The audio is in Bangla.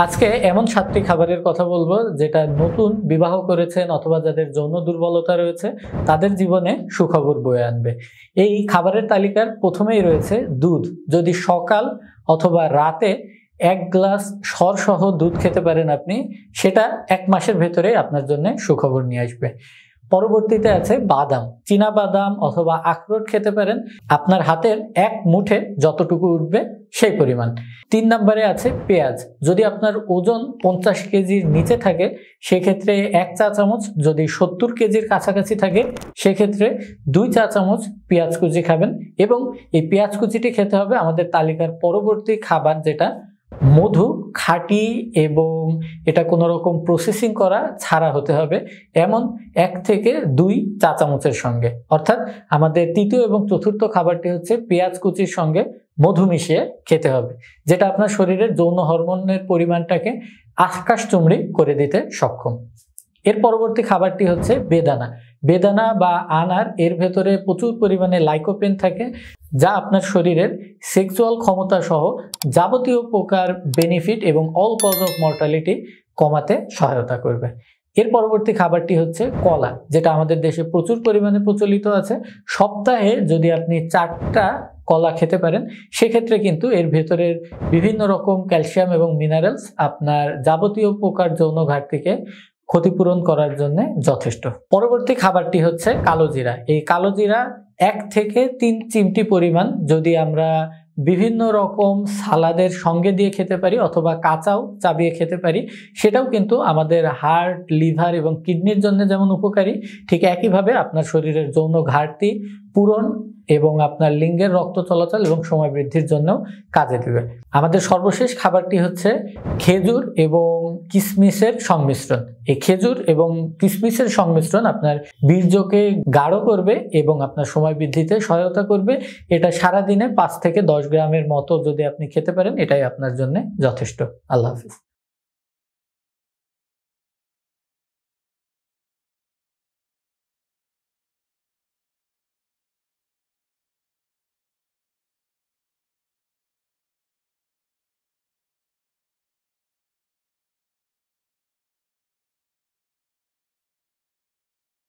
আজকে এমন 7টি খাবারের কথা বলবো যেটা নতুন বিবাহ করেছেন অথবা যাদের যৌন দুর্বলতা রয়েছে তাদের জীবনে সুখবর বয়ে আনবে। এই খাবারের তালিকার প্রথমেই রয়েছে দুধ। যদি সকাল অথবা রাতে 1 গ্লাস সরসহ দুধ খেতে পারেন আপনি, সেটা 1 মাসের ভেতরে আপনার জন্য সুখবর নিয়ে আসবে। পরবর্তীতে আছে বাদাম। চীনা বাদাম অথবা আখরোট খেতে পারেন, আপনার হাতের 1 মুঠে যতটুকু উঠবে সেই পরিমাণ। 3 নম্বরে আছে পেঁয়াজ। যদি আপনার ওজন 50 কেজির নিচে থাকে সেক্ষেত্রে 1 চা চামচ, যদি 70 কেজির কাছাকাছি থাকে সেক্ষেত্রে 2 চা চামচ পেঁয়াজ কুচি খাবেন। এবং এই পেঁয়াজ কুচিটি খেতে হবে আমাদের তালিকার পরবর্তী খাবার, যেটা মধু। খাঁটি এবং এটা কোনো রকম প্রসেসিং করা ছাড়া হতে হবে, এমন 1 থেকে 2 চা চামচের সঙ্গে। অর্থাৎ আমাদের তৃতীয় এবং চতুর্থ খাবারটি হচ্ছে পেঁয়াজ কুচির সঙ্গে মধু মিশিয়ে খেতে হবে, যেটা আপনার শরীরের যৌন হরমোনের পরিমাণটাকে আকাশচুম্বী করে দিতে সক্ষম। এর পরবর্তী খাবারটি হচ্ছে বেদানা। বেদানা বা আনার, এর ভেতরে প্রচুর পরিমাণে লাইকোপেন থাকে, যা আপনার শরীরের সেক্সুয়াল ক্ষমতা সহ যাবতীয় প্রকার বেনিফিট এবং অল কজ অফ মর্টালিটি কমাতে সহায়তা করবে। এর পরবর্তী খাবারটি হচ্ছে কলা, যেটা আমাদের দেশে প্রচুর পরিমাণে প্রচলিত আছে। সপ্তাহে যদি আপনি 4টা কলা খেতে পারেন সেক্ষেত্রে কিন্তু এর ভেতরের বিভিন্ন রকম ক্যালসিয়াম এবং মিনারেলস আপনার যাবতীয় প্রকার যৌন ঘাটতিকে ক্ষতিপূরণ করার জন্য যথেষ্ট। পরবর্তী খাবারটি হচ্ছে কালো জিরা। এই কালো জিরা 1 থেকে 3 চিমটি পরিমাণ যদি আমরা বিভিন্ন রকম সালাদের সঙ্গে দিয়ে খেতে পারি অথবা কাঁচাও চাবিয়ে খেতে পারি, সেটাও কিন্তু আমাদের হার্ট, লিভার এবং কিডনির জন্য যেমন উপকারী, ঠিক একইভাবে আপনার শরীরের যৌন ঘাটতি পূরণ এবং আপনার লিঙ্গের রক্ত চলাচল এবং সময় বৃদ্ধির জন্য কাজে দেবে। আমাদের সর্বশেষ খাবারটি হচ্ছে খেজুর এবং কিশমিশের সংমিশ্রণ। এই খেজুর এবং কিশমিশের সংমিশ্রণ আপনার বীর্যকে গাঢ় করবে এবং আপনার সময় বৃদ্ধিতে সহায়তা করবে। এটা সারাদিনে 5 থেকে 10 গ্রামের মতো যদি আপনি খেতে পারেন, এটাই আপনার জন্য যথেষ্ট। আল্লাহ হাফিজ।